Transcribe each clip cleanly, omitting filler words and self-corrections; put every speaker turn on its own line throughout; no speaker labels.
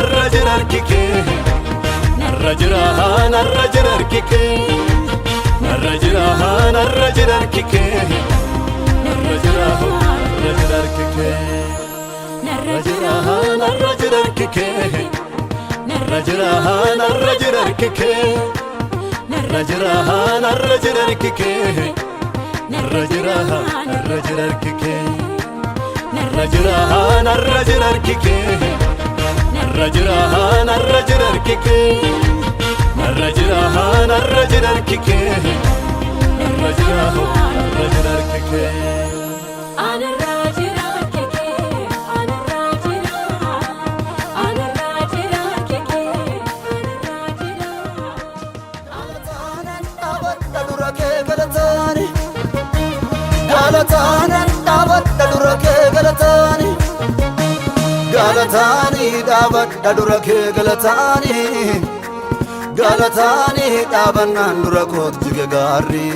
narrajirarkike narrajirarkike narrajirarkike narrajirarkike narrajirarkike narrajirarkike narrajirarkike narrajirarkike narrajirarkike narrajirarkike narrajirarkike narrajirarkike
Galatani dabat dadurake galatani Galatani dabat dadurake galatani Galatani dabanan durakot jigegari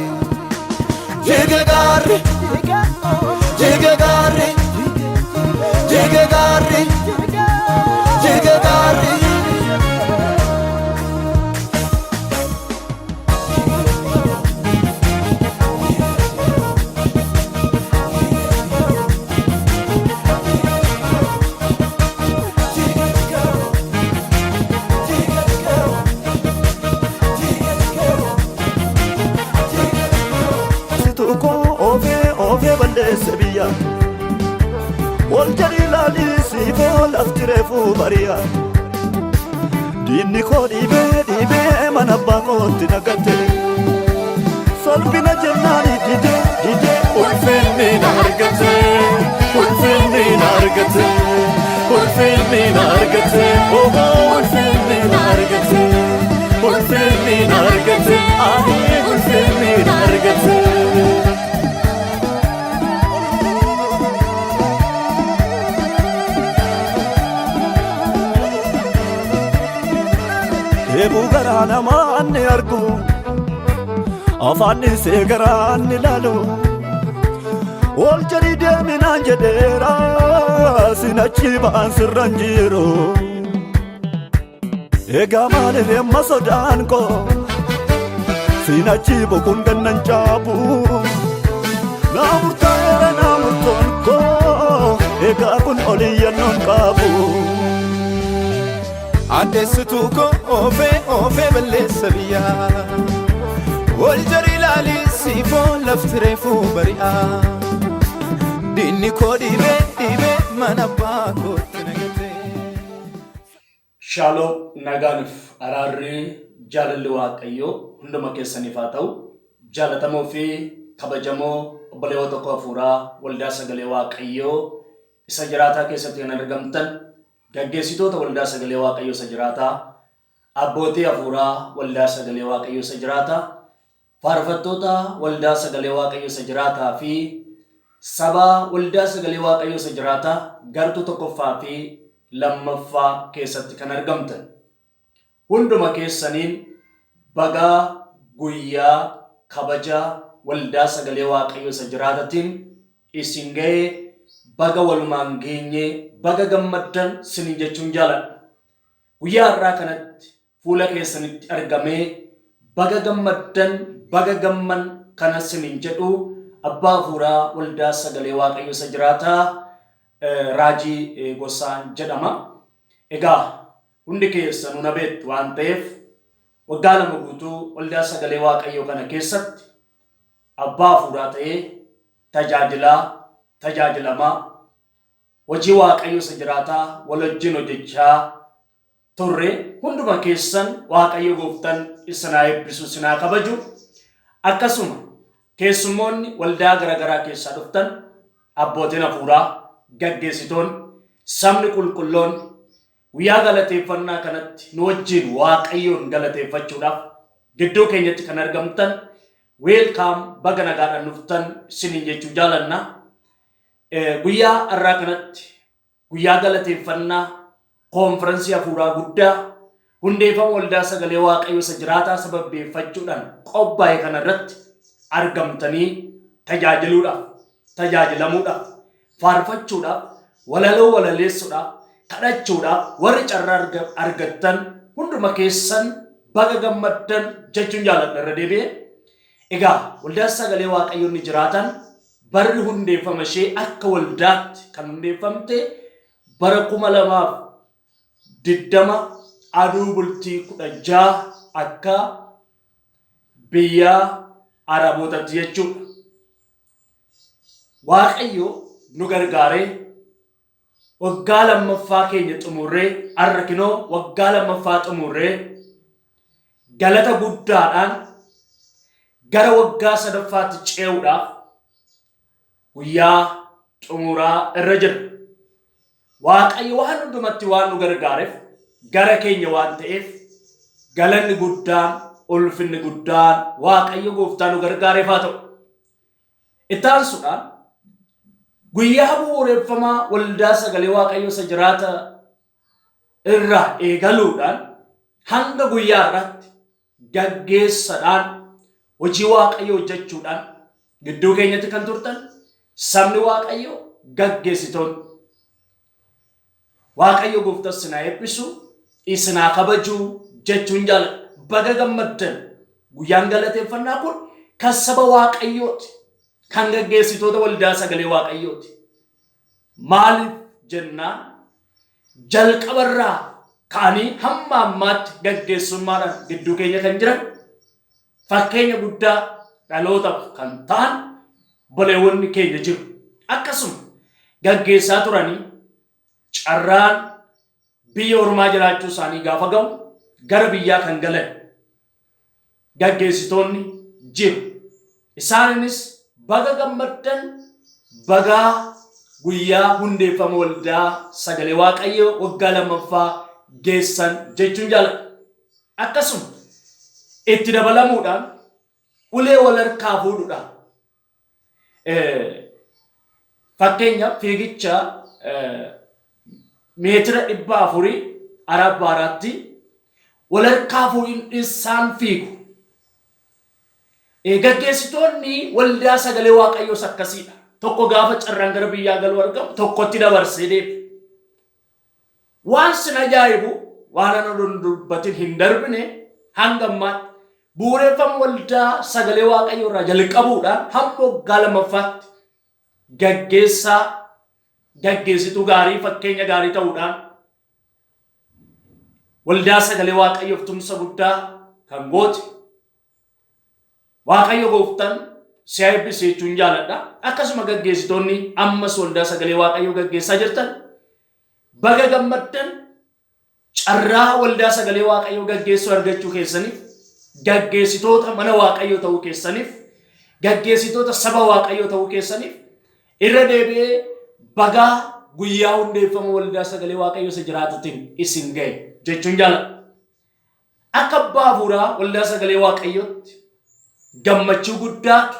Jigegari Jigegari Jigegari Jigegari Sebiya wal jalilali sifol aftirefu bariya dinni ko dibe manabba ko tinagate solbina jannani dide ulfilni nargate ulfilni nargate ulfilni nargate oh ulfilni nargate ulfilni nargate ah ulfilni nargate Ebu garana manni argu afanni se garanni lalu ol jari deminan jedera sinachi ban sirranjiro ega male masodan ko sinachi bokun gannan chabu namurton ko ega kun oliyannon kabu Adesutuko ofe bellesbiya wal jarilali sifo laftirefu bari'a dinni ko dibe manabba ko tinagate
Shalom naganif ararri jalalli waaqayyo hunduma keessaniif haa ta'u jaalatamoo fi kabajamoo obboleewwan tokko hafuuraa waldaa sagalee waaqayyoo isa jiraataa keessatti kan argamtan gaggeessitoota waldaa sagalee waaqayyoo isa jiraataa abbootii hafuuraa waldaa sagalee waaqayyoo isa jiraataa faarfattoota waldaa sagalee waaqayyoo isa jiraataa fi saba waldaa sagalee waaqayyoo isa jiraataa gartuu tokkoffaa fi lammaffaa keessatti kan argamtan hunduma keessaniin baga guyyaa kabaja waldaa sagalee waaqayyoo isa jiraatatiin isin ga'ee baga walumaan geenye baga gammaddan sinin jechuun jaaladha. Guyyaa har'aa kanatti fuula keessanitti argamee baga gammaddan baga gamman kana sinin jedhu abbaa hafuuraa waldaa sagalee waaqayyoo isa jiraataa Raajii Gosaan jedhama. Egaa hundi keessanuu na beektu waan ta'eef waggaa lama guutuu waldaa sagalee waaqayyoo kana keessatti abbaa hafuuraa ta'ee tajaajilamaa hojii waaqayyoo isa jiraataa wal wajjin hojjechaa turre hunduma keessan waaqayyo gooftaan isinaa eebbisu isinaa kabaju akkasuma keessummoonni waldaa garagaraa keessaa dhuftan abbootiin hafuuraa gaggeessitoon sabni qulqulloon guyyaa galateeffannaa kanatti nu wajjin waaqayyoon galateeffachuudhaaf gidduu keenyatti kan argamtan welcome baga nagaadhaan dhuftan isiniin jechuu jaalanna. Guyyaa har'aa kanatti guyyaa galateeffannaa konferensii hafuuraa guddaa hundeeffama waldaa sagalee waaqayyoo isa jiraataa sababbeeffachuudhaan qophaa'e kana irratti argamtanii tajaajilamuudhaaf faarfachuudhaaf walaloo walaleessuudhaaf kadhachuudhaaf warri carraa argattan hunduma keessan baga gammaddan jechuun jaalladha irra deebi'ee. Egaa waldaan sagalee waaqayyoo ni jiraatan barri hundeeffama ishee akka waldaatti kan hundeeffamte bara 2020 aduu bultii 16 akka biyya Arabootatti jechuudha. Waaqayyo nu gargaaree waggaa lammaffaa keenya xumurree har'a kinoo waggaa lammaffaa xumurree galata guddaadhaan gara waggaa sadaffaatti ce'uudhaaf guyyaa xumuraa irra jira. Waaqayyo waan hundumatti waan nu gargaareef gara keenya waan ta'eef galanni guddaan ulfinni guddaan Waaqayyo gooftaa nu gargaareef haa ta'u. Itti aansuudhaan guyyaa bu'uureffamaa waldaa sagalee waaqayyo isa jiraata irraa eegaluudhaan hanga guyyaa irratti gaggeessadhaan hojii waaqayyo hojjechuudhaan gidduu keenyatti kan turtan sabni waaqayyo gaggeessitoonni waaqayyo gooftaa isinaa eebbisu isinaa kabajuu jechuun jaalladha. Baga gammaddan. Guyyaan galateeffannaa kun kan saba waaqayyooti. Kan gaggeessitoota waldaa sagalee waaqayyooti. Maaliif jennaan jalqabarraa ka'anii hamma ammaatti gaggeessummaadhaan gidduu keenya kan jiran fakkeenya guddaa dhalootaaf kan ta'an boleewwanni keenya jiru. Akkasuma gaggeessaa turanii carraan biyya ormaa jiraachuu isaanii gaafa ga'u gara biyyaa kan galan gaggeessitoonni jiru. Isaanis baga gammaddan baga guyyaa hundeeffama waldaa sagalee waaqayyoo waggaa lammaffaa geessan jechuun jaalladha. Akkasuma itti dabalamuudhaan ulee wal harkaa fuudhuudhaan fakkeenya fiigicha meetira 400 Arabaatti wal harkaa fuudhin isaan fiigu. Gaggeessitoonni waldaa sagalee waaqayyoos akkasiidha. Tokko gaafa carraan gara biyyaa galuu argamu tokkotti dabarsee deema. Waan sin ajaa'ibu waan ana dubbatin hin darbine hanga ammaatti bu'uureffama waldaa sagalee waaqayyoo irraa jalqabuudhaan hamma waggaa lammaffaatti gaggeessituu gaarii fakkeenya gaarii ta'uudhaan waldaa sagalee waaqayyoof tumsa guddaa kan goote waaqayyo gooftaan si eebbisee jechuun jaalladha. Akkasuma gaggeessitoonni ammas waldaa sagalee waaqayyoo gaggeessaa jirtan baga gammaddan. Carraa waldaa sagalee waaqayyoo gaggeessuu argachuu keessaniif gaggeessitoota mana waaqayyoo ta'uu keessaniif gaggeessitoota saba waaqayyoo ta'uu keessaniif irra deebi'ee baga guyyaa hundeeffama waldaa sagalee waaqayyoo isa jiraatutiin isin ga'e jechuun jaalladha. Akka abbaa hafuuraa waldaa sagalee waaqayyootti gammachuu guddaatu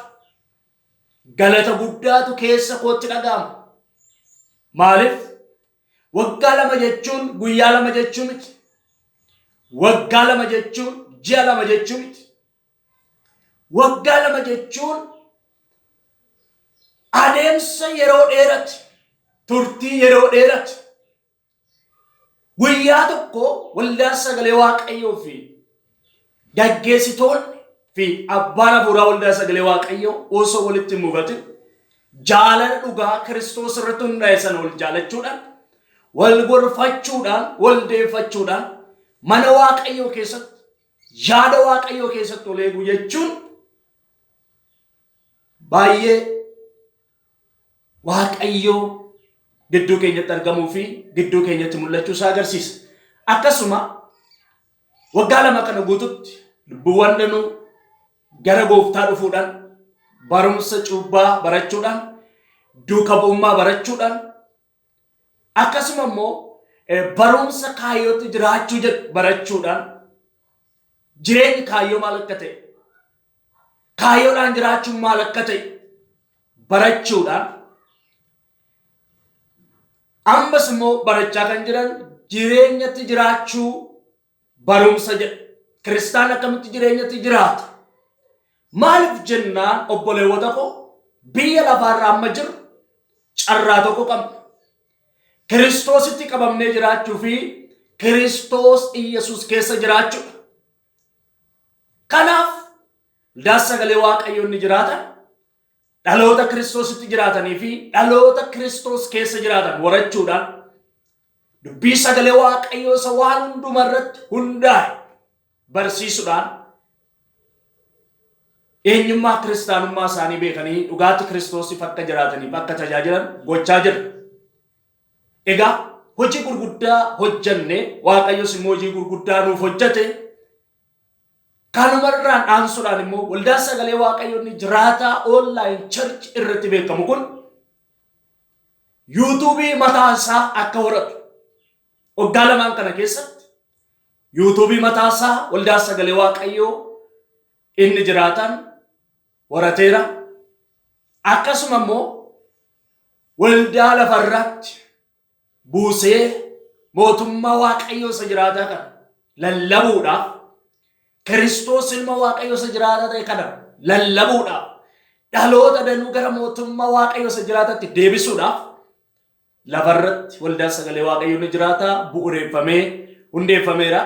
galata guddaatu keessa kootti dhaga'ama. Maaliif waggaa lama jechuun guyyaa lama jechuun miti. Waggaa lama jechuun ji'a lama jechuun miti. Waggaa lama jechuun adeemsa yeroo dheeraati. Turtii yeroo dheeraati. Guyyaa tokko waldaa sagalee waaqayyoo fi gaggeessitoonni fi abbaan hafuuraa waldaa sagalee waaqayyoo osoo walitti hin mufatin jaalala dhugaa Kiristoos irratti hundaa'e sana wal jaalachuudhaan wal gorfachuudhaan wal deeffachuudhaan mana waaqayyoo keessatti yaada waaqayyoo keessatti ol eeguu jechuun baay'ee waaqayyoo gidduu keenyatti argamuu fi gidduu keenyatti mul'achuu isaa agarsiisa. Akkasuma waggaa lama kana guututti lubbuuwwan danuu gara gooftaa dhufuudhaan barumsa cuubbaa barachuudhaan duuka bu'ummaa barachuudhaan akkasuma immoo barumsa kaayyootti jiraachuu jedhu barachuudhaan jireenyi kaayyoo maal akka ta'e kaayyoodhaan jiraachuun maal akka ta'e barachuudhaan ammas immoo barachaa kan jiran jireenyatti jiraachuu barumsa jedhu Kiristaan akkamitti jireenyatti jiraata. Maaliif jennaan obboleewwata koo biyya lafaarraa amma jiru carraa tokko qabna. Kiristoositti qabamnee jiraachuu fi Kiristoos Iyesuus keessa jiraachuu. Kanaaf waldaa sagalee Waaqayyoo ni jiraatan. Dhaloota Kiristoositti jiraatanii fi dhaloota Kiristoos keessa jiraatan warachuudhaan dubbii sagalee Waaqayyoo isa waan hundumarratti hundaa'e barsiisuudhaan eenyummaa kiristaanummaa isaanii beekanii dhugaatii Kiristoosiif akka jiraataniif akka tajaajilan gochaa jira. Egaa hojii gurguddaa hojjenne Waaqayyoos immoo hojii gurguddaa nuuf hojjete. Kanumarraan aansuudhaan immoo waldaa sagalee Waaqayyoo ni jiraataa online church irratti beekamu kun YouTube mataa isaa akka horatu waggaa lamaan kana keessatti YouTube mataa isaa waldaa sagalee Waaqayyoo inni jiraatan horateera. Akkasuma immoo waldaa lafarratti buusee mootummaa Waaqayyoo isa jiraataa kana lallabuudhaaf Kiristoos ilma Waaqayyoo isa jiraataa ta'e kana lallabuudhaaf dhaloota danuu gara mootummaa Waaqayyoo isa jiraataatti deebisuudhaaf lafarratti waldaa sagalee Waaqayyoo ni jiraataa bu'uureeffamee hundeeffameera.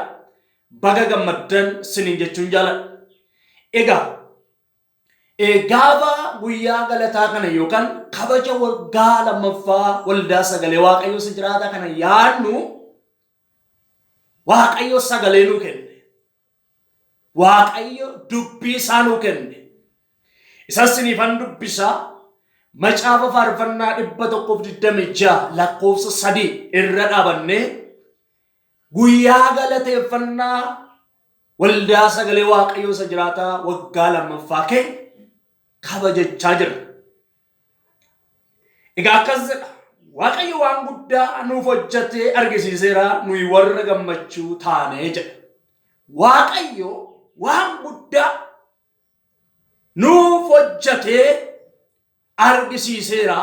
Baga gammaddan isiniin jechuun jaaladha. Egaa gaafa guyyaa galataa kana yookaan kabaja waggaa lammaffaa waldaa sagalee Waaqayyoo isa jiraataa kana yaadnu Waaqayyo sagalee nuu kenne. Waaqayyo dubbii isaa nuu kenne. Isa sinifan dubbisaa macaafa faarfannaa 126 lakkoofsa 3 irra dhaabannee guyyaa galateeffannaa waldaa sagalee Waaqayyoo isa jiraataa waggaa lammaffaa keenya kabajachaa jira. Egaa akkas jedha. Waaqayyo waan guddaa nuuf hojjetee argisiiseera, nuyi warra gammachuu taanee jedha. Waaqayyo waan guddaa nuuf hojjetee argisiiseera,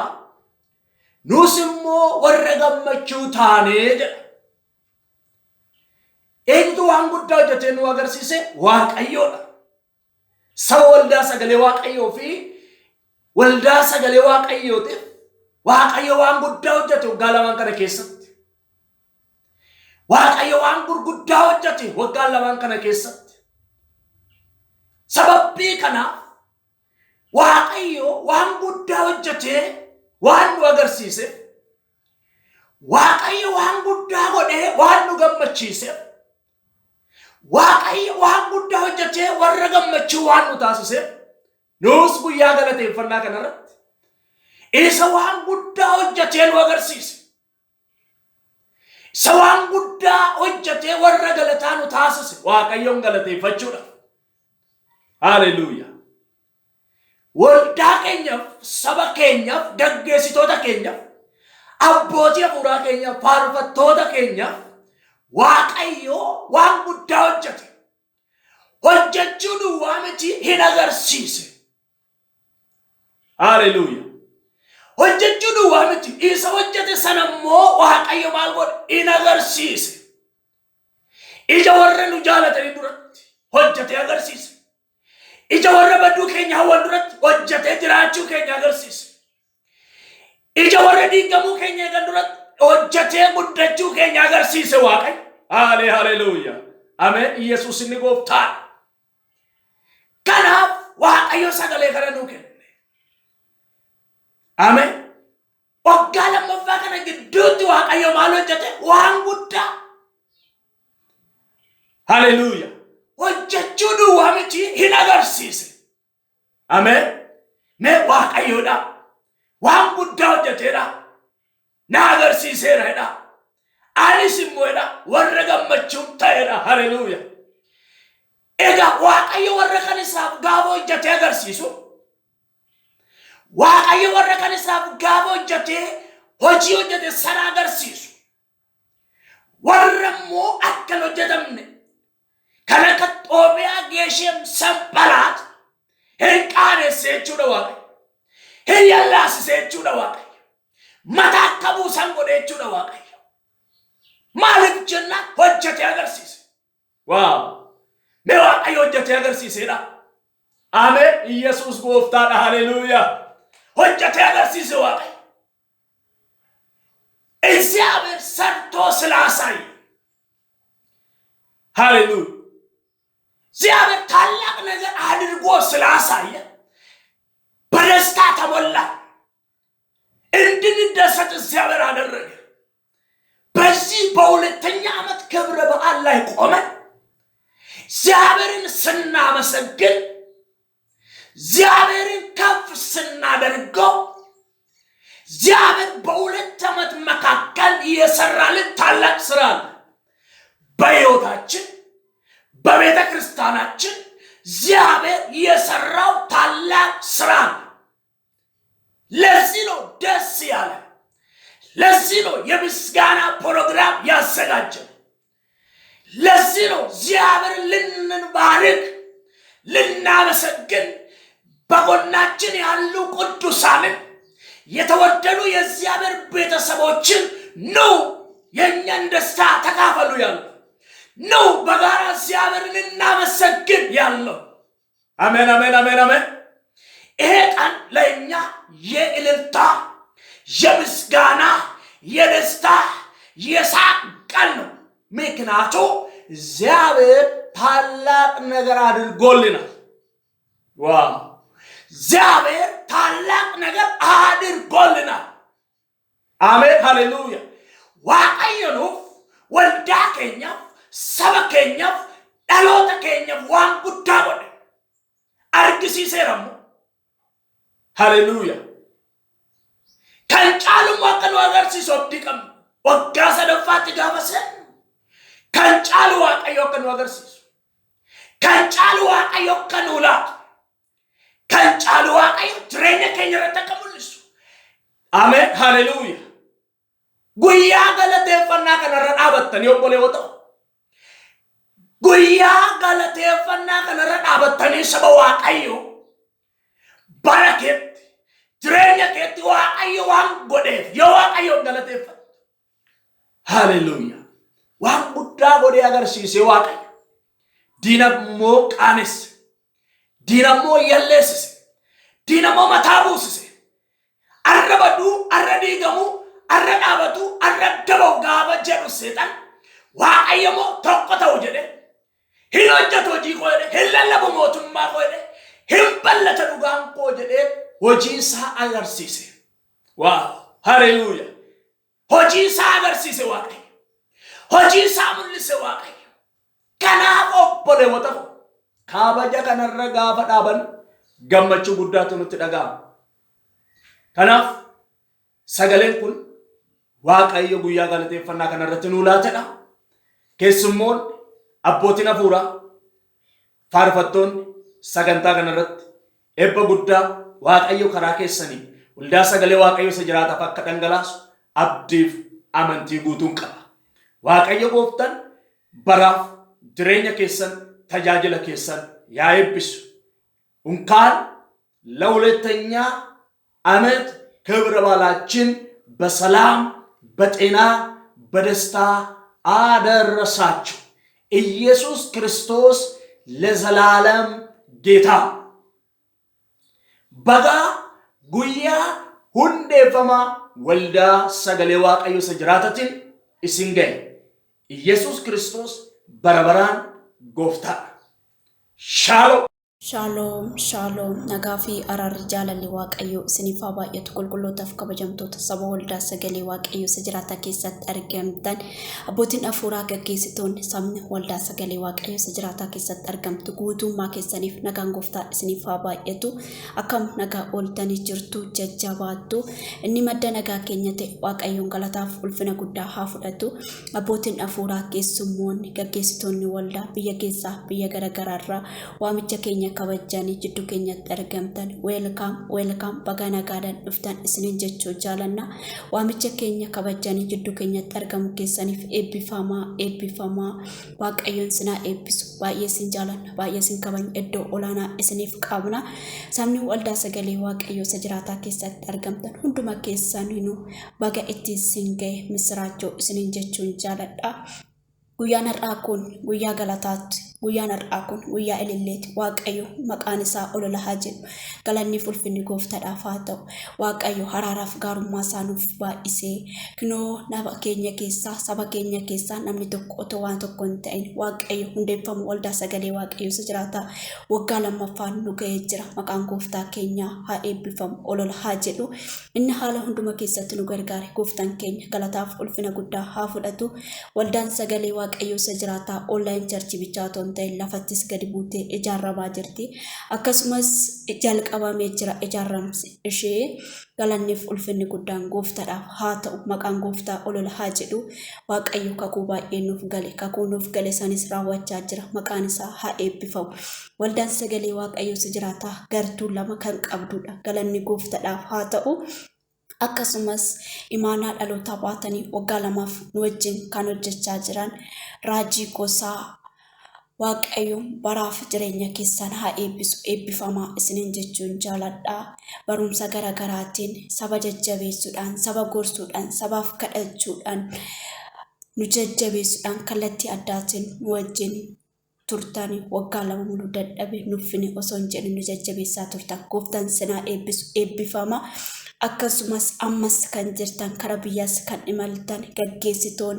nus immoo warra gammachuu taanee jedha. Eenyutu waan guddaa hojjetee nu agarsiise? Waaqayyoodha. Saba waldaa sagalee Waaqayyoo fi waldaa sagalee Waaqayyootiif Waaqayyo waan guddaa hojjete waggaa lamaan kana keessatti. Waaqayyo waan gurguddaa hojjete waggaa lamaan kana keessatti. Sababii kanaaf Waaqayyo waan guddaa hojjete waan nu agarsiise, Waaqayyo waan guddaa godhee waan nu gammachiise, Waaqayyo waan guddaa hojjetee warra gammachuu waan nu taasise, nus guyyaa galateeffannaa kanarratti isa waan guddaa hojjetee nu agarsiise. Isa waan guddaa hojjetee warra galataa nu taasise Waaqayyoon galateeffachuudha. Haleluuyaa. Waldaa keenyaaf, saba keenyaaf, gaggeessitoota keenyaaf, abbootii hafuuraa keenyaaf, faarfattoota keenyaaf Waaqayyo waan guddaa hojjete. Hojjechuu duwwaa miti hin agarsiise. Haleluuyaa. Hojjechuu duwwaa miti isa hojjete sana immoo Waaqayyo maal godhe? Hin agarsiise. Ija warra nu jaalatanii duratti hojjetee agarsiise. Ija warra badduu keenya hawwan duratti hojjetee jiraachuu keenya agarsiise. Ija warra diigamuu keenya eegan duratti hojjetee guddachuu keenya agarsiise Waaqayyo. Haleluuyaa. Ameen. Yesuus inni gooftaan. Kanaaf Waaqayyo sagalee kana nuu kenne. Ameen. Waggaa lammaffaa kana gidduutti Waaqayyo maal hojjete? Waan guddaa. Haleluuyaa. Hojjechuu duwwaa miti hin agarsiise. Ameen. Mee Waaqayyoodha. Waan guddaa hojjeteedha. Na agarsiiseera. Anis immoo warra gammachuun ta'eedha. Haleluuyaa. Egaa Waaqayyo warra kan isaaf gaafa hojjetee agarsiisu, Waaqayyo warra kan isaaf gaafa hojjetee hojii hojjete sana agarsiisu, warra immoo akka hin hojjetamne kan akka Xoobiyaa, Geeshem, Sanbalaat hin qaaneesse jechuudha Waaqayyo. Hin yallaasise jechuudha Waaqayyo. Mataa akka buusan godhe jechuudha Waaqayyo. Maaliif jenna? Hojjetee agarsiise. Waaw. Mee Waaqayyo hojjetee agarsiiseedha. Ameen. Yesuus gooftaadha. Haleluuyaa. Hojjetee agarsiise Waaqayyo. እግዚአብሔር ሰርቶ ስላሳየ ሃሌሉያ እግዚአብሔር ታላቅ ነገር አድርጎ ስላሳየ በደስታ ተሞላ እንድንደሰት እግዚአብሔር አደረገ። በዚህ በሁለተኛ ዓመት ክብረ በዓል ላይ ቆመን እግዚአብሔርን ስናመሰግን እግዚአብሔርን ከፍ ስናደርገው እግዚአብሔር በሁለት ዓመት መካከል የሰራልን ታላቅ ስራ አለ። በሕይወታችን በቤተ ክርስቲያናችን እግዚአብሔር የሰራው ታላቅ ስራ ነው። ለዚህ ነው ደስ ያለ። ለዚህ ነው የምስጋና ፕሮግራም ያዘጋጀው። ለዚህ ነው እግዚአብሔር ልንባርክ ልናመሰግን በጎናችን ያሉ ቅዱሳንን የተወደዱ የእግዚአብሔር ቤተሰቦችን ነው የኛን ደስታ ተካፈሉ ያለው ነው በጋራ እግዚአብሔርን እናመሰግን ያለው። አሜን አሜን አሜን አሜን። ይሄ ቀን ለኛ የእልልታ የምስጋና የደስታ የሳቅ ቀን ነው። ምክንያቱም እግዚአብሔር ታላቅ ነገር አድርጎልናል። ዋው እግዚአብሔር ታላቅ ነገር አድርጎልናል። አሜን ሃሌሉያ። ዋቀየኑ ወልዳ ከኛ ሰበከኛ ዳሎተ ከኛ ዋን ጉዳ ወደ አርግሲሴራሙ ሃሌሉያ። ከንጫሉ ወቀኑ አገርሲሶ ዲቀም ወጋሰ ደፋት ጋበሰ ከንጫሉ ዋቀዮ ከኑ አገርሲሶ ከንጫሉ ዋቀዮ ከኑላ ከንጫሉ ዋቀዮ ትሬነ ከኛ ረተቀሙልሱ አሜን ሃሌሉያ። ጉያ ገለቴፈና ከነረዳበተን የቆሌ ወጣው ጉያ ገለቴፈና ከነረዳበተን ሰበዋ ቀዩ በረከት ትሬነ ከቲ ዋቀዩ ዋን ጎዴ የዋቀዩ ገለቴፈ ሃሌሉያ። ዋን ጉዳ ጎዴ አገርሲሴ ዋቀዩ ዲነሞ ቃንስ ዲነሞ የለስ ዲነሞ መታቡስ አረበዱ አረዲገሙ አረዳበቱ አረደበው ጋበ ጀዱ ሰይጣን ዋቀየሞ ተቆተው ጀደ ሂሎጀቶ ጂቆደ ሂለለቡ ሞቱማ ቆደ ሂምበለተ ዱጋን ቆጀደ ሆጂሳ አገርሲሴ ዋው ሃሌሉያ። ሆጂሳ አገርሲሴ ዋቀይ ሆጂሳ ሙልሴ ዋቀይ ከናፍ ኦቦሌ ወጣው ካበጀ ከነረጋ ፈዳበን ገመቹ ጉዳቱ ንትደጋ ከናፍ ሰገሌን ኩን ዋቀዮ ጉያ ገለቴፈና ከነረትን ውላተና keessummoon abbootiin hafuuraa faarfattoon sagantaa kanarratti ebba guddaa waaqayyo karaa keessanii waldaa sagalee waaqayyo isa jiraataaf akka dhangalaasu abdiif amantii guutuun qaba. Waaqayyo gooftaan baraaf jireenya keessan tajaajila keessan yaa eebbisu. እንኳን ለሁለተኛ ዓመት ክብረ በዓላችን በሰላም በጤና በደስታ አደረሳችሁ። ኢየሱስ ክርስቶስ ለዘላለም ጌታ በጋ ጉያ ሁንዴፈማ ወልዳ ሰገሌ ዋቀዮ ሰጅራተትን ኢሲንገይ ኢየሱስ ክርስቶስ በረበራን ጎፍታ ሻሎም
Shalom, shalom. Nagafi ararri jaalalli waaqayyo isiniif haa baay'atu qulqullootaaf kabajamtoota saba waldaa sagalee waaqayyo isa jiraata keessatti argamtan abbootiin hafuuraa gaggeessitoonni sabni waldaa sagalee waaqayyo isa jiraata keessatti argamtu guutummaa keessaniif nagaan gooftaa isiniif haa baay'atu. Akkam nagaa ooltanii jirtu jajjabaattu inni madda nagaa keenya ta'e waaqayyoon galataaf ulfina guddaa haa fudhatu. Abbootiin hafuuraa keessummoonni gaggeessitoonni waldaa biyya keessaa biyya garaagaraarraa waamicha keenya kabajanii jiddu keenyatti argamtan welcome baga nagaadhaan dhuftan isiniin jechuu jaalanna. Waamicha keenya kabajanii jiddu keenyatti argamu keessaniif eebbifamaa waaqayyoon sinaa eebbisu. Baay'ee sin jaalanna baay'ee sin kabajna iddoo olaanaa isiniif qabna. Sabni waldaa sagalee waaqayyo isa jiraataa keessatti argamtan hunduma keessanuu baga ittiin sin gahe misiraachoo isiniin jechuun jaaladha. Guyyaan har'aa kun guyyaa galataatti guyyaan har'aa kun guyyaa ililleeti. Waaqayyo maqaan isaa olola haa jedhu. Galanni ulfinni gooftaadhaaf haa ta'u. Waaqayyo haraaraaf gaarummaa isaa nuuf baay'isee kunoo nama keenya keessaa saba keenya keessaa namni tokko otoo waan tokko hin ta'in Waaqayyo hundeeffamu waldaa sagalee Waaqayyo isa jiraataa waggaa lammaffaan nu ga'ee jira. Maqaan gooftaa keenyaa haa eebbifamu olola haa jedhu. Inni haala hunduma keessatti nu gargaare gooftaan keenya galataaf ulfina guddaa haa fudhatu. Waldaan sagalee Waaqayyo isa jiraataa online church bichaa otoo hin ta'in lafattis gadi buutee ijaaramaa jirti. Akkasumas jalqabamee jira ijaaramsi ishee. Galanniif ulfinni guddaan gooftaadhaaf haa ta'u. Maqaan gooftaa olola haa jedhu. Waaqayyo kakuu baay'ee nuuf gale. Kakuu nuuf gale sanis raawwachaa jira. Maqaan isaa haa eebbifamu. Waldaan sagalee Waaqayyo isa jiraataa gartuu lama kan qabdudha. Galanni gooftaadhaaf haa ta'u. Akkasumas imaanaa dhalootaa baatanii waggaa lamaaf nu wajjin kan hojjechaa jiran Raajii Gosaa Waaqayyo baraaf jireenya keessan haa eebbisu eebbifamaa isiniin jechuun jaaladhaa. Barumsa garaagaraatiin saba jajjabeessuudhaan saba gorsuudhaan sabaaf kadhachuudhaan nu jajjabeessuudhaan kallattii addaatiin nu wajjin turtanii waggaa lama mulu dadhabe nuffini osoo hin jedhin nu jajjabeessaa turtan. Gooftaan sinaa eebbisu eebbifama. Akkasumas ammas kan jirtan karaa biyyaas kan imaltan gaggeessitoon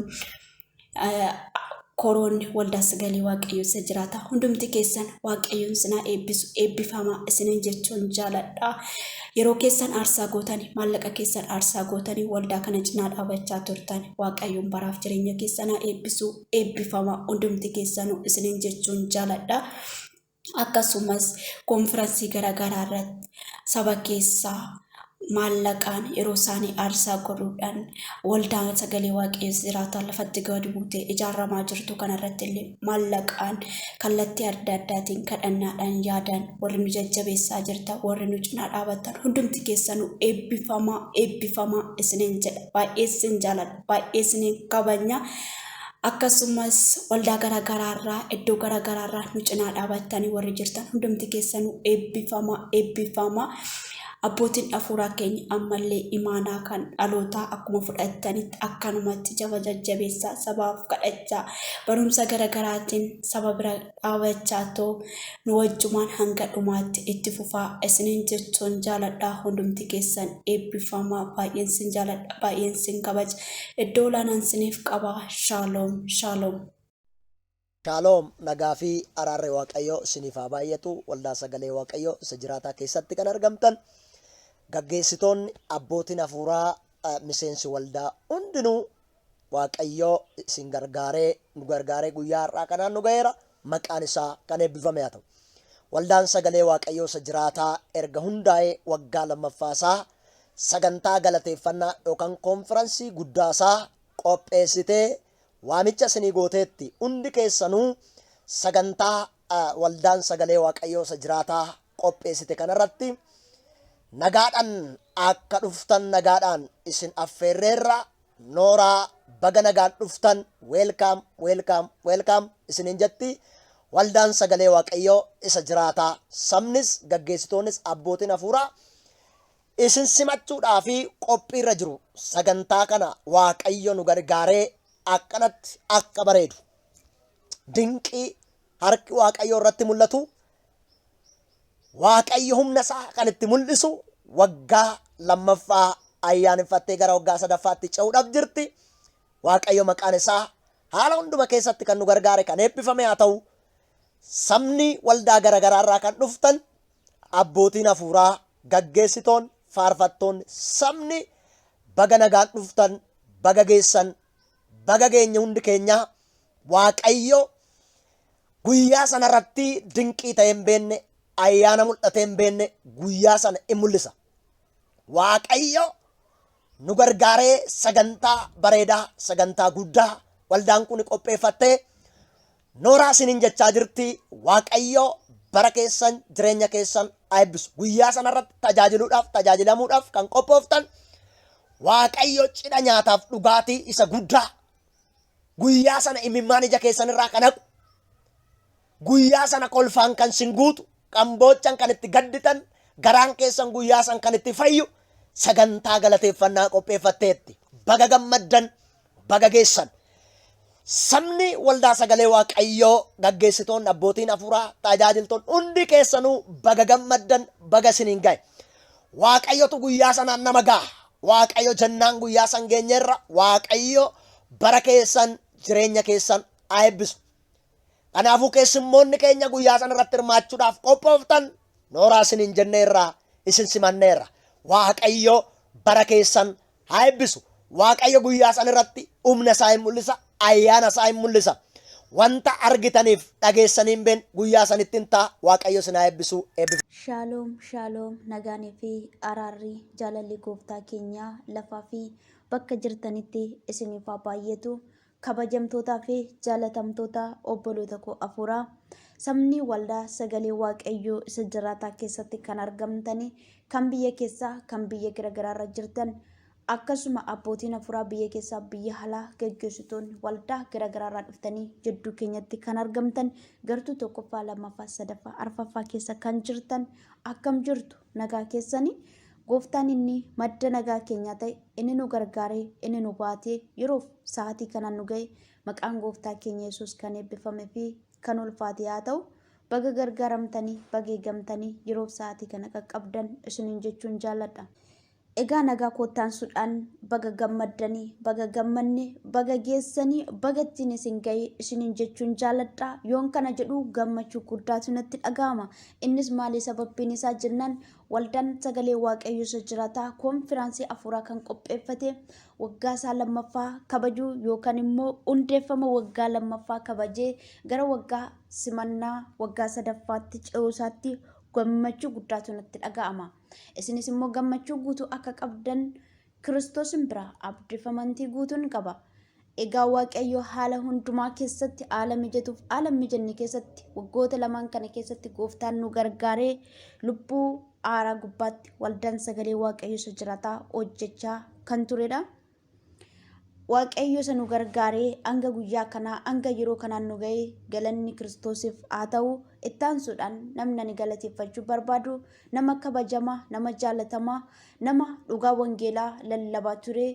koroonni waldaa sagalee Waaqayyo isa jiraataa hundumti keessan Waaqayyoon sinaa eebbisu eebbifamaa isiniin jechuun jaaladhaa. Yeroo keessan aarsaa gootanii maallaqa keessan aarsaa gootanii waldaa kana cinaa dhaabachaa turtan Waaqayyoon baraaf jireenya keessan haa eebbisu eebbifamaa hundumti keessanuu isiniin jechuun jaaladhaa. Akkasumas konfiraansii garaagaraa irratti saba keessaa maallaqaan yeroo isaanii aarsaa godhuudhaan waldaan sagalee Waaqayyo jiraataa lafatti gadi buutee ijaaramaa jirtu kanarratti illee maallaqaan kallattii adda addaatiin kadhannaadhaan yaadan warri nu jajjabeessaa jirta warri nu cinaa dhaabatan hundumti keessanuu eebbifamaa isiniin jedha. Baay'ee isin jaaladha baay'ee isiniin kabajna. Akkasumas waldaa garaagaraarraa iddoo garaagaraarraa nu cinaa dhaabatanii warri jirtan hundumti keessanuu eebbifamaa. Abbootiin hafuuraa keenya ammallee imaanaa kan dhalootaa akkuma fudhatanitti akkanumatti jajjabeessaa sabaaf kadhachaa barumsa garaagaraatiin saba bira dhaabachaa too nu wajjumaan hanga dhumaatti itti fufaa isiniin jechuun jaaladhaa. Hundumti keessan eebbifamaa. Baay'een sin jaaladha baay'een sin kabaja. Iddoo olaanaan siniif qabaa. Shaaloom shaaloom.
Shaaloom nagaa fi araarri Waaqayyo isiniif haa baay'atu. Waldaa sagalee Waaqayyo isa jiraataa keessatti kan argamtan gaggeessitoonni abbootiin hafuuraa miseensi waldaa hundinuu Waaqayyo isin gargaaree nu gargaaree guyyaa har'aa kanaan nu ga'eera. Maqaan isaa kan eebbifame haa ta'u. Waldaan sagalee Waaqayyo isa jiraataa erga hundaa'ee waggaa lammaffaasaa sagantaa galateeffannaa yookaan konfiraansii guddaasaa qopheessitee waamicha isinii gooteetti hundi keessanuu sagantaa waldaan sagalee Waaqayyo isa jiraataa qopheessite kanarratti nagaadhaan akka dhuftan nagaadhaan isin affeerreerra. Nooraa baga nagaan dhuftan weelkaam isiniin jetti waldaan sagalee Waaqayyo isa jiraataa. Sabnis gaggeessitoonnis abbootiin hafuuraa isin simachuudhaa fi qophiirra jiru. Sagantaa kana Waaqayyo nu gargaaree akkanatti akka bareedu dinqii harki Waaqayyo irratti mul'atu Waaqayyo humna isaa kan itti mul'isu waggaa lammaffaa ayyaaneffattee gara waggaa sadaffaatti ce'uudhaaf jirti. Waaqayyo maqaan isaa haala hunduma keessatti kan nu gargaare kan eebbifame haa ta'u. Sabni waldaa garaagaraarraa kan dhuftan abbootiin hafuuraa gaggeessitoon faarfattoon sabni baga nagaan dhuftan baga geessan baga geenya hundi keenya. Waaqayyo guyyaa sanarratti dinqii ta'ee hin beenne ayyaana mul'atee hin beenne guyyaa sana in mul'isa. Waaqayyo nu gargaaree sagantaa bareedaa sagantaa guddaa waldaan kun qopheeffattee nooraa isiniin jechaa jirti. Waaqayyo bara keessan jireenya keessan eebbisu. Guyyaa sanarratti tajaajilamuudhaaf kan qophooftan Waaqayyo cidha nyaataaf dhugaatii isa guddaa guyyaa sana imimmaan ija keessanirraa kan haqu guyyaa sana kolfaan kan sin guutu qamboochan kan itti gadditan garaan keessan guyyaa san kan itti fayyu sagantaa galateeffannaa qopheeffatteetti. Baga gammaddan baga geessan. sabni waldaa sagalee waaqayyoo gaggeessitoonni abbootiin hafuuraa tajaajiltoonni hundi keessanuu baga gammaddan baga isiniin gahe. Waaqayyotu guyyaa sanaan nama gaha. Waaqayyo jannaan guyyaa san geenyerra waaqayyo bara keessan jireenya keessan haa eebbisu. Kanaafuu keessummoonni keenya guyyaa sana irratti hirmaachuudhaaf qophooftan nooraa isiniin jenneerraa isin simanneerra. Waaqayyo bara keessan haa eebbisu. Waaqayyo guyyaa sana irratti humna isaa hin mul'isa, ayyaana isaa hin mul'isa. Wanta argitaniif dhageessaniin been guyyaa sanittiin ta'a. Waaqayyo isin haa eebbisu.
Shaaloom shaaloom nagaanii fi araarri jaalalli gooftaa keenyaa lafaa fi bakka jirtanitti isiniif haa baay'atu. Kabajamtootaa fi jaalatamtoota obboloota koo hafuuraa sabni waldaa sagalee waaqayyoo isa jiraataa keessatti kan argamtani kan biyya keessaa kan biyya garaagaraarra jirtan akkasuma abbootiin hafuuraa biyya keessaa biyya alaa gaggeessitoonni waldaa garaagaraarraa dhuftanii jidduu keenyatti kan argamtan gartuu tokkoffaa lammaffaa sadaffaa arfaffaa keessa kan jirtan akkam jirtu nagaa keessanii. Gooftaan inni madda nagaa keenyaa ta'e inni nu gargaaree inni nu baatee yeroof sa'aatii kanaan nu ga'e maqaan gooftaa keenya Yesuus kan eebbifamee fi kan ulfaate haa ta'u. Baga gargaaramtanii baga eegamtanii yeroof sa'aatii kana qaqqabdan isiniin jechuun jaalladha. Egaa nagaa koottaansuudhaan baga gammaddanii baga gammanne baga geessanii baga ittiin isin ga'e isiniin jechuun jaalladha. Yoon kana jedhu gammachuu guddaatu natti dhaga'ama. Innis maali sababbiin isaa jennaan waldaan sagalee waaqayyoo isa jiraataa konfiraansii hafuuraa kan qopheeffate waggaa isaa lammaffaa kabajuu yookaan immoo hundeeffama waggaa lammaffaa kabajee gara waggaa simannaa waggaa sadaffaatti ce'uusaatti gammachuu guddaatu natti dhaga'ama. Isinis immoo gammachuu guutuu akka qabdan Kiristoosin biraa abdifamantii guutuun qaba. Egaa waaqayyo haala hundumaa keessatti haala mijatuuf haala mijanne keessatti waggoota lamaan kana keessatti gooftaan nu gargaaree lubbuu aaraa gubbaatti waldaan sagalee waaqayyo isa jiraataa hojjechaa kan turedha. Waaqayyo isa nu gargaaree hanga guyyaa kanaa hanga yeroo kanaan nu ga'ee galanni Kiristoosiif haa ta'u. Ittaansuudhaan namni ani galateeffachuu barbaadu nama kabajamaa nama jaalatamaa nama dhugaa wangeelaa lallabaa ture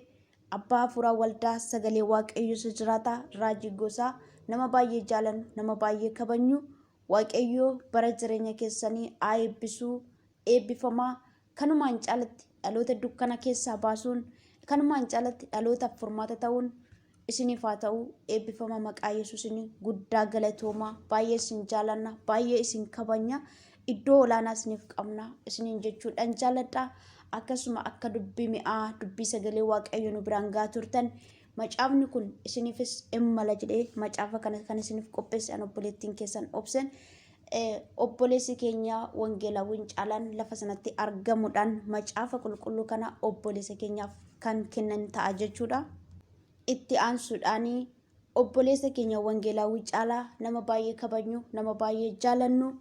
abbaa hafuuraa waldaa sagalee waaqayyo isa jiraataa Raajii Gosaa nama baay'ee jaalannu nama baay'ee kabajnu waaqayyo bara jireenya keessanii haa eebbisuu eebbifamaa kanumaan caalatti dhaloota dukkana keessaa baasuun kanumaan caalatti dhalootaaf furmaata ta'uun isiniif haa ta'u eebbifama maqaa Yesuusin guddaa galatoomaa baay'ee isin jaalanna baay'ee isin kabajna iddoo olaanaa isiniif qabna isiniin jechuudhaan jaalladha. Akkasuma akka dubbii mi'aa dubbii sagalee waaqayyo nu biraan gaa turtan macaafni kun isiniifis immala jedhee macaafa kana kan isiniif qopheessan obboleettiin keessan obsen obboleessi keenya wangeelaawwan caalaan lafa sanatti argamuudhaan macaafa qulqulluu kana obboleessa keenyaaf kan kennan ta'a jechuudha. Itti aansuudhaan obboleessa keenya wangeelaawwan caalaa nama baay'ee kabajnu nama baay'ee jaalannu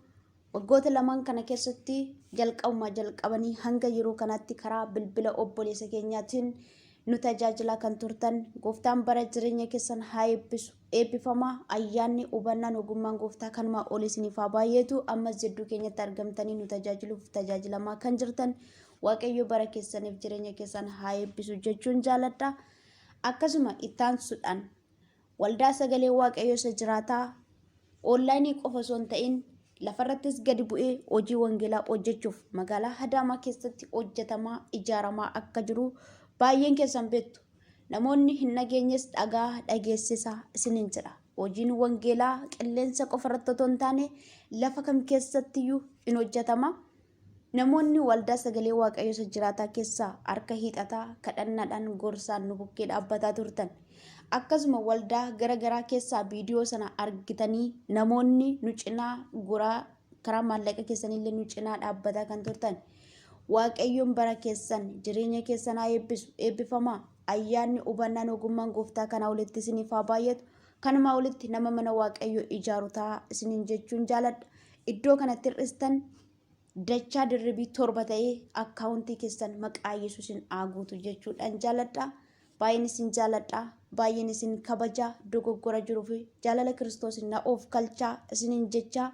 waggoota lamaan kana keessatti jalqabanii hanga yeroo kanaatti karaa bilbila obboleessa keenyaatiin nu tajaajilaa kan turtan gooftaan bara jireenya keessan haa eebbisu eebbifamaa ayyaanni hubannaan ogummaan gooftaa kanumaa ol isiniif haa baay'eetu ammas jidduu keenyatti argamtanii nu tajaajiluuf tajaajilamaa kan jirtan waaqayyo bara keessaniif jireenya keessan haa eebbisu jechuun jaalladha. Akkasuma ittaansuudhaan waldaa sagalee waaqayyo isa jiraataa onlaayinii qofa osoo hin ta'in lafarrattis gadi bu'ee hojii wangeelaa hojjechuuf magaalaa Adaamaa keessatti hojjetamaa ijaaramaa akka jiru baay'een keessan beektu. Namoonni hin dhageenyes dhagaa dhageessisaa isiniin jedha. Hojiin wangeelaa qilleensa qofarratti otoo hin taane lafa kam keessattiyyuu in hojjetama. Namoonni waldaa sagalee waaqayyo isa jiraataa keessaa harka hiixataa kadhannaadhaan gorsaan nu bukkee dhaabbataa turtan. Akkasuma waldaa garaagaraa keessaa viidiyoo sana argitanii namoonni nu cinaa goraa karaa maallaqa keessanillee nu cinaa dhaabbataa kan turtan. Waaqayyoon bara keessan jireenya keessan haa eebbisu eebbifamaa ayyaanni hubannaan ogummaan gooftaa kanaa olitti isiniif haa baay'atu. Kanumaa olitti nama mana waaqayyo ijaaru ta'a isiniin jechuun jaalladha. Iddoo kanatti hir'istan dachaa dirribii 7 ta'ee akkaawuntii keessan maqaa Yesuusin haa guutu jechuudhaan jaalladha. Baay'een isin jaalladha. Baay'een isin kabajaa dogoggora jiruu fi jaalala Kiristoos na of kalchaa isiniin jecha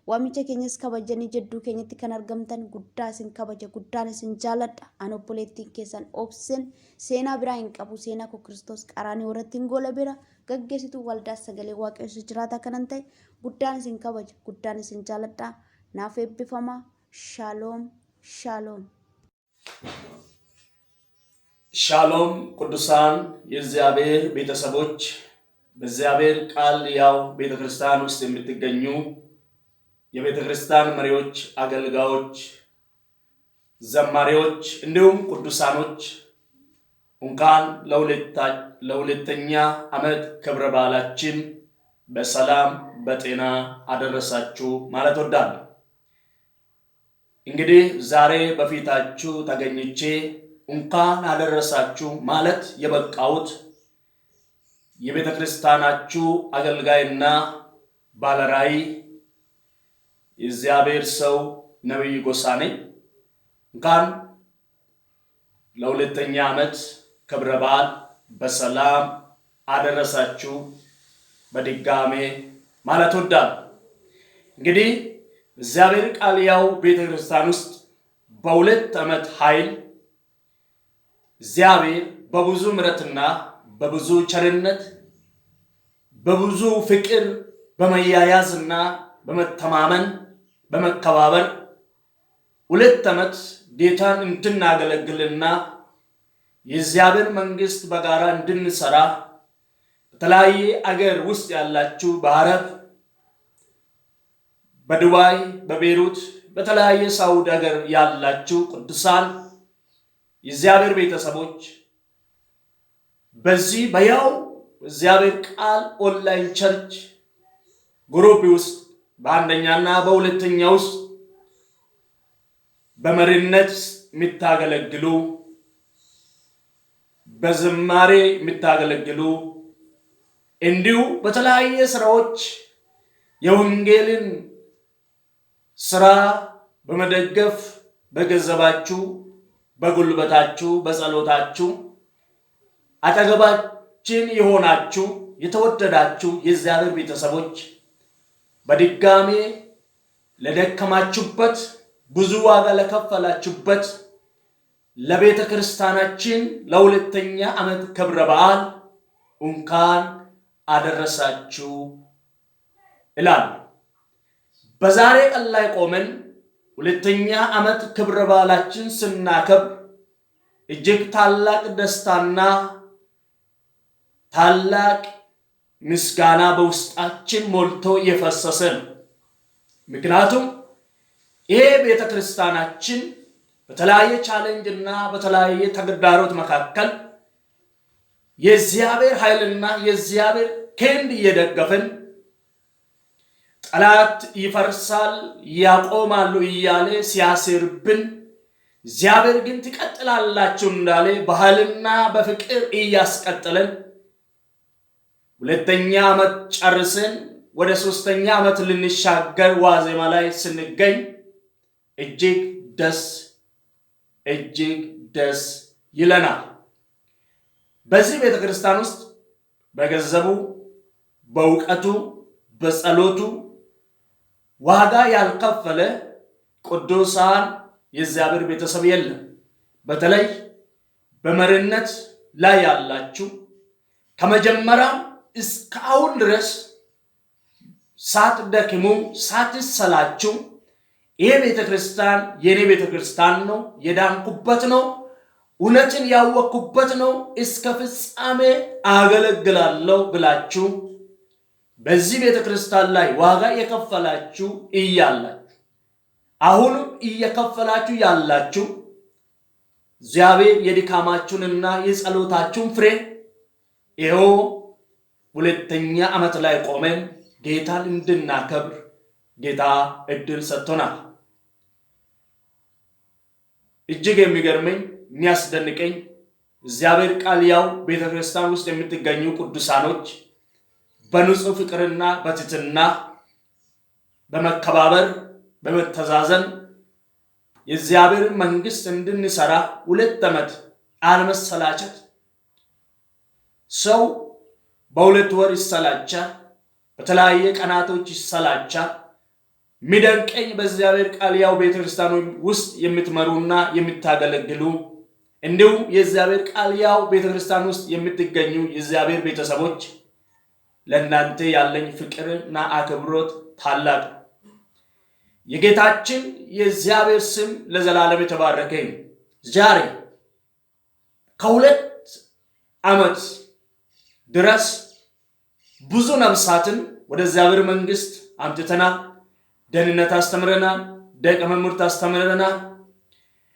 waamicha keenyas kabajanii jidduu keenyatti kan argamtan guddaa isin kabaja guddaan isin jaaladha ani obboleettiin keessan obsen seenaa biraa hin qabu seenaa koo Kiristoos qaraanii irratti hin gola bira gaggeessitu waldaa sagalee waaqayyoo jiraata kanan ta'e guddaan isin kabaja guddaan isin jaaladha naaf eebbifama shalom shalom
ሻሎም ቅዱሳን የእግዚአብሔር ቤተሰቦች በእግዚአብሔር ቃል ያው ቤተክርስቲያን ውስጥ የምትገኙ የቤተክርስቲያን መሪዎች አገልጋዮች ዘማሪዎች እንዲሁም ቅዱሳኖች እንኳን ለሁለተኛ ዓመት ክብረ በዓላችን በሰላም በጤና አደረሳችሁ ማለት ወዳለሁ እንግዲህ ዛሬ በፊታችሁ ተገኝቼ እንኳን አደረሳችሁ ማለት የበቃውት የቤተክርስቲያናችሁ አገልጋይና ባለራዕይ የእግዚአብሔር ሰው ነብይ ጎሳኔ እንኳን ለሁለተኛ ዓመት ክብረ በዓል በሰላም አደረሳችሁ በድጋሜ ማለት ወዳለሁ እንግዲህ እግዚአብሔር ቃል ያው ቤተክርስቲያን ውስጥ በሁለት ዓመት ኃይል እግዚአብሔር በብዙ ምሕረትና በብዙ ቸርነት በብዙ ፍቅር በመያያዝና በመተማመን በመከባበር ሁለት ዓመት ጌታን እንድናገለግልና የእግዚአብሔር መንግስት በጋራ እንድንሰራ በተለያየ አገር ውስጥ ያላችሁ በአረብ በዱባይ በቤሩት በተለያየ ሳውዲ አገር ያላችሁ ቅዱሳን የእግዚአብሔር ቤተሰቦች በዚህ በያው እግዚአብሔር ቃል ኦንላይን ቸርች ግሩፕ ውስጥ በአንደኛና በሁለተኛ ውስጥ በመሪነት የምታገለግሉ በዝማሬ የምታገለግሉ እንዲሁ በተለያየ ስራዎች የወንጌልን ስራ በመደገፍ በገንዘባችሁ በጉልበታችሁ በጸሎታችሁ አጠገባችን የሆናችሁ የተወደዳችሁ የእግዚአብሔር ቤተሰቦች በድጋሜ ለደከማችሁበት ብዙ ዋጋ ለከፈላችሁበት ለቤተ ክርስቲያናችን ለሁለተኛ ዓመት ክብረ በዓል እንኳን አደረሳችሁ እላለሁ። በዛሬ ቀን ላይ ቆመን ሁለተኛ ዓመት ክብረ በዓላችን ስናከብር እጅግ ታላቅ ደስታና ታላቅ ምስጋና በውስጣችን ሞልቶ የፈሰሰ ነው። ምክንያቱም ይሄ ቤተክርስቲያናችን በተለያየ ቻሌንጅና በተለያየ ተግዳሮት መካከል የእግዚአብሔር ኃይልና የእግዚአብሔር ክንድ እየደገፈን ጠላት ይፈርሳል ያቆማሉ እያለ ሲያስርብን እግዚአብሔር ግን ትቀጥላላችሁ እንዳለ በኃይልና በፍቅር እያስቀጠለን ሁለተኛ ዓመት ጨርሰን ወደ ሶስተኛ ዓመት ልንሻገር ዋዜማ ላይ ስንገኝ እጅግ ደስ ይለናል። በዚህ ቤተክርስቲያን ውስጥ በገንዘቡ በእውቀቱ በጸሎቱ ዋጋ ያልከፈለ ቅዱሳን የእግዚአብሔር ቤተሰብ የለም። በተለይ በመሪነት ላይ ያላችሁ ከመጀመሪያም እስካሁን ድረስ ሳትደክሙ ሳትሰላችሁ ይሄ ቤተክርስቲያን የኔ ቤተክርስቲያን ነው፣ የዳንኩበት ነው፣ እውነትን ያወቅኩበት ነው፣ እስከ ፍጻሜ አገለግላለሁ ብላችሁ በዚህ ቤተክርስቲያን ላይ ዋጋ የከፈላችሁ እያላችሁ አሁንም እየከፈላችሁ ያላችሁ እግዚአብሔር የድካማችሁንና የጸሎታችሁን ፍሬ ይኸው ሁለተኛ ዓመት ላይ ቆመን ጌታን እንድናከብር ጌታ እድል ሰጥቶናል። እጅግ የሚገርመኝ የሚያስደንቀኝ እግዚአብሔር ቃል ያው ቤተክርስቲያን ውስጥ የምትገኙ ቅዱሳኖች በንጹህ ፍቅርና በትህትና በመከባበር በመተዛዘን የእግዚአብሔር መንግስት እንድንሰራ ሁለት ዓመት አልመሰላቸት። ሰው በሁለት ወር ይሰላቻል፣ በተለያየ ቀናቶች ይሰላቻል። ሚደንቀኝ በእግዚአብሔር ቃል ያው ቤተክርስቲያኑ ውስጥ የምትመሩና የምታገለግሉ እንዲሁም የእግዚአብሔር ቃል ያው ቤተክርስቲያን ውስጥ የምትገኙ የእግዚአብሔር ቤተሰቦች ለእናንተ ያለኝ ፍቅርና አክብሮት ታላቅ የጌታችን የእግዚአብሔር ስም ለዘላለም የተባረከ ይሁን። ዛሬ ከሁለት ዓመት ድረስ ብዙ ነፍሳትን ወደ እግዚአብሔር መንግስት አምጥተናል። ደህንነት አስተምረናል። ደቀ መዝሙርት አስተምረናል።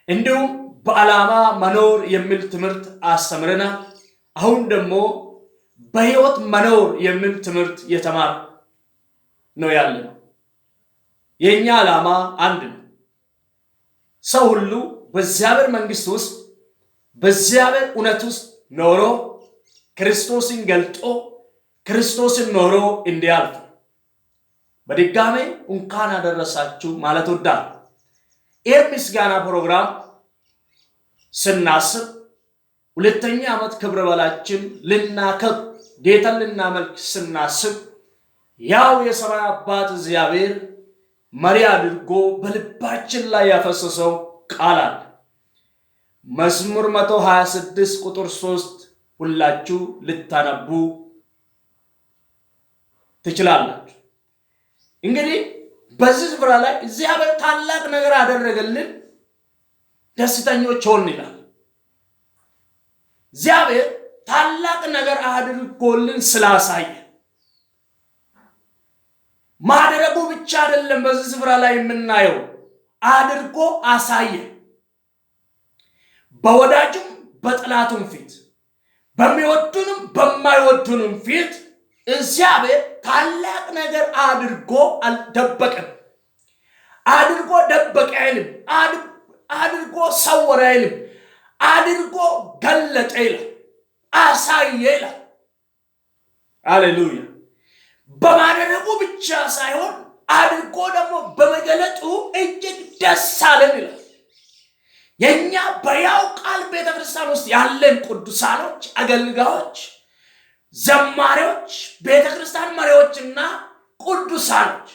እንዲሁም በዓላማ መኖር የሚል ትምህርት አስተምረናል። አሁን ደግሞ በሕይወት መኖር የሚል ትምህርት የተማር ነው ያለነው። የኛ ዓላማ አንድ ነው። ሰው ሁሉ በእግዚአብሔር መንግስት ውስጥ በእግዚአብሔር እውነት ውስጥ ኖሮ ክርስቶስን ገልጦ ክርስቶስን ኖሮ እንዲያልፍ በድጋሜ እንኳን አደረሳችሁ ማለት ወዳለሁ። ይህ ምስጋና ፕሮግራም ስናስብ ሁለተኛ ዓመት ክብረ በዓላችን ልናከብር ጌታን ልናመልክ ስናስብ ያው የሰማይ አባት እግዚአብሔር መሪ አድርጎ በልባችን ላይ ያፈሰሰው ቃል አለ። መዝሙር 126 ቁጥር 3 ሁላችሁ ልታነቡ ትችላላችሁ። እንግዲህ በዚህ ስፍራ ላይ እግዚአብሔር ታላቅ ነገር አደረገልን፣ ደስተኞች ሆን ይላል። እግዚአብሔር ታላቅ ነገር አድርጎልን ስላሳየ ማድረጉ ብቻ አይደለም። በዚህ ስፍራ ላይ የምናየው አድርጎ አሳየ። በወዳጅም በጠላቱም ፊት በሚወዱንም በማይወዱንም ፊት እግዚአብሔር ታላቅ ነገር አድርጎ አልደበቀም። አድርጎ ደበቀ አይልም። አድርጎ ሰወረ አይልም። አድርጎ ገለጠ ይላል። አሳየ ይላል። ሃሌሉያ። በማድረጉ ብቻ ሳይሆን አድርጎ ደግሞ በመገለጡ እጅግ ደስ አለን ይላል። የኛ በያው ቃል ቤተክርስቲያን ውስጥ ያለን ቅዱሳኖች፣ አገልጋዮች፣ ዘማሪዎች፣ ቤተክርስቲያን መሪዎችና ቅዱሳኖች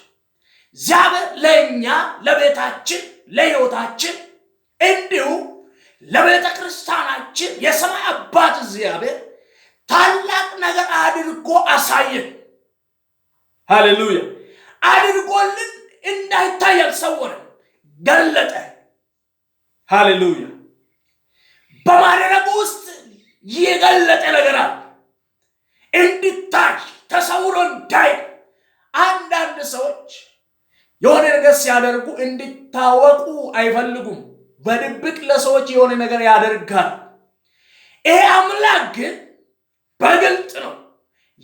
እግዚአብሔር ለኛ ለቤታችን ለሕይወታችን እንዲሁ ለቤተክርስቲያናችን የሰማይ አባት እግዚአብሔር ታላቅ ነገር አድርጎ አሳየን። ሃሌሉያ። አድርጎልን እንዳይታይ አልሰወረም፣ ገለጠ። ሃሌሉያ። በማድረጉ ውስጥ የገለጠ ነገር አለ። እንድታይ ተሰውሮ እንዳይ አንዳንድ ሰዎች የሆነ ነገር ሲያደርጉ እንዲታወቁ አይፈልጉም። በድብቅ ለሰዎች የሆነ ነገር ያደርጋል። ይሄ አምላክ ግን በግልጥ ነው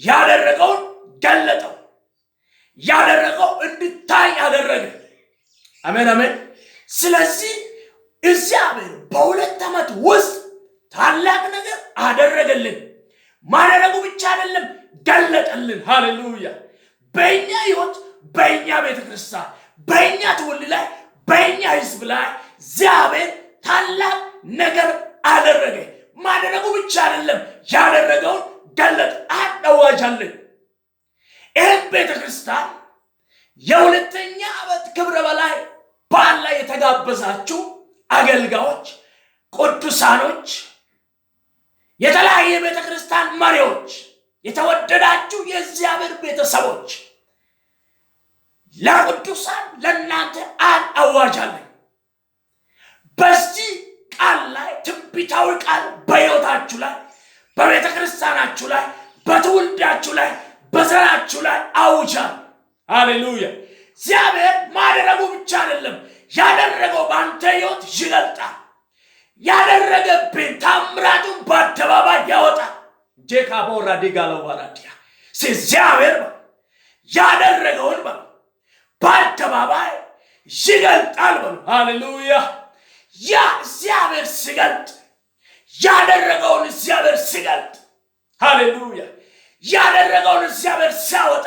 ያደረገውን ገለጠው። ያደረገው እንድታይ ያደረገ። አሜን አሜን። ስለዚህ እግዚአብሔር በሁለት ዓመት ውስጥ ታላቅ ነገር አደረገልን። ማድረጉ ብቻ አይደለም ገለጠልን። ሃሌሉያ። በእኛ ሕይወት፣ በእኛ ቤተክርስቲያን፣ በእኛ ትውልድ ላይ፣ በእኛ ሕዝብ ላይ እግዚአብሔር ታላቅ ነገር አደረገ። ማድረጉ ብቻ አይደለም ያደረገውን ገለጠ። አዋጃለን። ይህ ቤተክርስቲያን የሁለተኛ ዓመት ክብረ በዓል ላይ የተጋበዛችሁ አገልጋዮች፣ ቅዱሳኖች፣ የተለያየ ቤተክርስቲያን መሪዎች፣ የተወደዳችሁ የእግዚአብሔር ቤተሰቦች ለቅዱሳን ለእናንተ አዋጃለን። በዚህ ቃል ላይ ትንቢታዊ ቃል በሕይወታችሁ ላይ፣ በቤተክርስቲያናችሁ ላይ፣ በትውልዳችሁ ላይ፣ በዘራችሁ ላይ አውጃል። ሃሌሉያ። እግዚአብሔር ማድረጉ ብቻ አይደለም ያደረገው በአንተ ሕይወት ይገልጣል። ያደረገብን ታምራቱን በአደባባይ ያወጣል። ጄካቦራ ዲጋለው ባራዲያ እግዚአብሔር ያደረገውን በአደባባይ ይገልጣል። ሃሌሉያ። ያ እግዚአብሔር ሲገልጥ ያደረገውን እግዚአብሔር ሲገልጥ፣ ሃሌሉያ፣ ያደረገውን እግዚአብሔር ሲያወጣ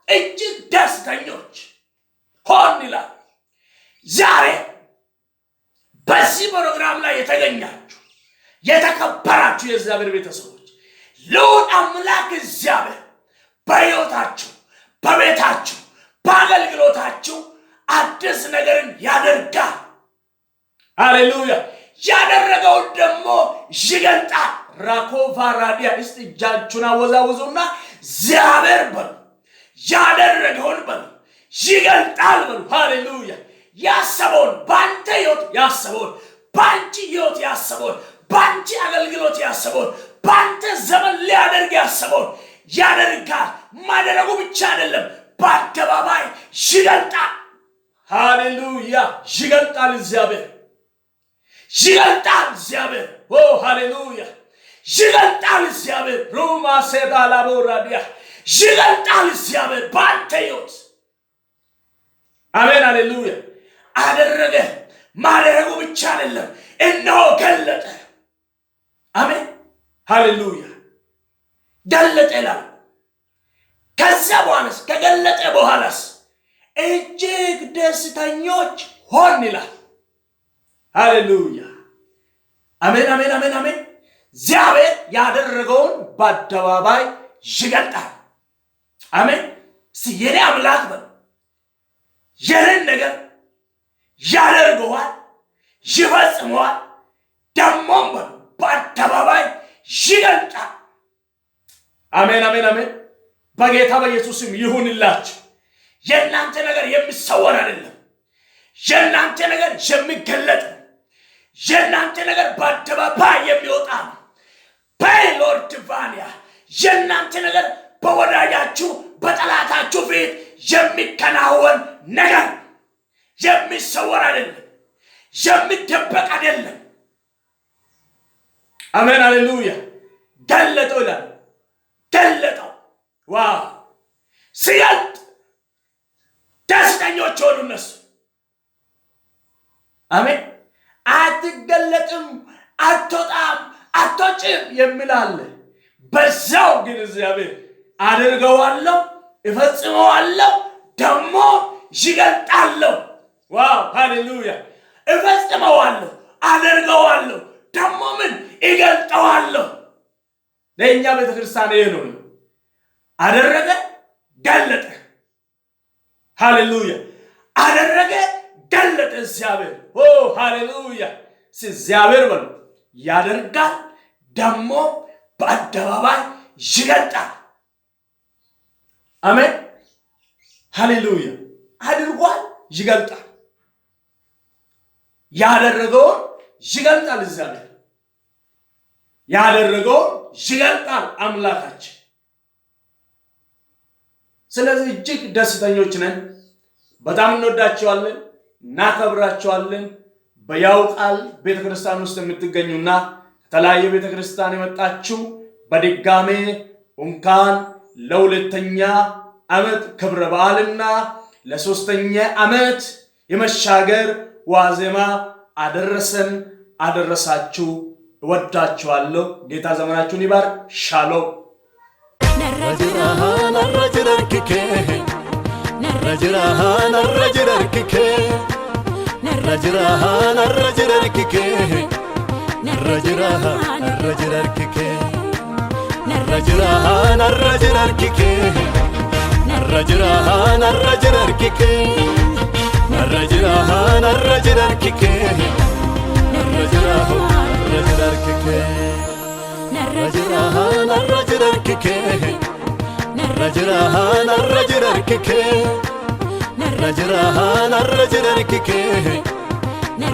እጅግ ደስተኞች ሆን ይላል። ዛሬ በዚህ ፕሮግራም ላይ የተገኛችሁ የተከበራችሁ የእግዚአብሔር ቤተሰቦች ልዑል አምላክ እግዚአብሔር በሕይወታችሁ፣ በቤታችሁ፣ በአገልግሎታችሁ ነገርን ያደርጋል። ሃሌሉያ። ያደረገውን ደግሞ ይገልጣል። ራኮቫራዲያ እስቲ እጃችሁን አወዛውዙና እግዚአብሔር በሉ ያደረገውን በሉ ይገልጣል በሉ። ሃሌሉያ። ያሰበውን ባንተ ሕይወት ያሰበውን ባንቺ ሕይወት ያሰበውን ባንቺ አገልግሎት ያሰበውን ባንተ ዘመን ሊያደርግ ያሰበውን ያደርጋል። ማድረጉ ብቻ አይደለም፣ በአደባባይ ይገልጣል። ሃሌሉያ። ይገልጣል እግዚአብሔር ይገልጣል እግዚአብሔር። ኦ ሃሌሉያ። ይገልጣል እግዚአብሔር። ሩማ ሴዳላቦራዲያ ይገልጣል እግዚአብሔር ባንተ ሕይወት። አሜን ሃሌሉያ። አደረገ። ማድረጉ ብቻ አይደለም፣ እነሆ ገለጠ። አሜን ሃሌሉያ። ገለጠ ይላል። ከዛ በኋላስ ከገለጠ በኋላስ እጅግ ደስተኞች ሆን ይላል። ሃሌሉያ። አሜን አሜን አሜን አሜን። እግዚአብሔር ያደረገውን በአደባባይ ይገልጣል። አሜን። የኔ አምላክ በሉ የኔን ነገር ያደርገዋል፣ ይፈጽመዋል፣ ደሞም በሉ በአደባባይ ይገልጣል። አሜን አሜን አሜን። በጌታ በኢየሱስም ይሁንላችሁ። የእናንተ ነገር የሚሰወር አይደለም። የእናንተ ነገር የሚገለጥ ነው። የእናንተ ነገር በአደባባይ የሚወጣ ነው። በሎርድ ቫሊያ የእናንተ ነገር በወዳጃችሁ በጠላታችሁ ፊት የሚከናወን ነገር የሚሰወር አይደለም፣ የሚደበቅ አይደለም። አሜን ሃሌሉያ። ገለጠው ይላል። ገለጠው። ዋው! ሲገልጥ ደስተኞች ሆኑ እነሱ። አሜን። አትገለጥም፣ አትወጣም፣ አትወጭም የሚል አለ። በዛው ግን እግዚአብሔር አደርገዋለሁ፣ እፈጽመዋለሁ፣ ደግሞ ይገልጣለሁ። ዋው ሃሌሉያ። እፈጽመዋለሁ፣ አደርገዋለሁ፣ ደግሞ ምን ይገልጠዋለሁ። ለእኛ ቤተክርስቲያን ይሄ ነው። አደረገ፣ ገለጠ። ሃሌሉያ። አደረገ፣ ገለጠ እግዚአብሔር። ኦ ሃሌሉያ። እግዚአብሔር በሉ ያደርጋል፣ ደግሞ በአደባባይ ይገልጣል። አሜን ሃሌሉያ። አድርጓል፣ ይገልጣል። ያደረገውን ይገልጣል እግዚአብሔር። ያደረገውን ይገልጣል አምላካችን። ስለዚህ እጅግ ደስተኞች ነን። በጣም እንወዳቸዋለን፣ እናከብራቸዋለን። በያው ቃል ቤተክርስቲያን ውስጥ የምትገኙና ከተለያየ ቤተክርስቲያን የመጣችሁ በድጋሜ እንኳን ለሁለተኛ ዓመት ክብረ በዓልና ለሶስተኛ ዓመት የመሻገር ዋዜማ አደረሰን አደረሳችሁ። እወዳችኋለሁ። ጌታ ዘመናችሁን ይባርክ። ሻሎም።
Rajirahan arrajirarkike Rajirahan arrajirarkike Rajirahan arrajirarkike Rajirahan arrajirarkike Rajirahan arrajirarkike Rajirahan arrajirarkike Rajirahan arrajirarkike Rajirahan arrajirarkike Rajirahan arrajirarkike Rajirahan arrajirarkike Rajirahan arrajirarkike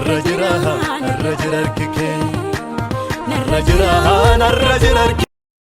Rajirahan arrajirarkike Rajirahan arrajirarkike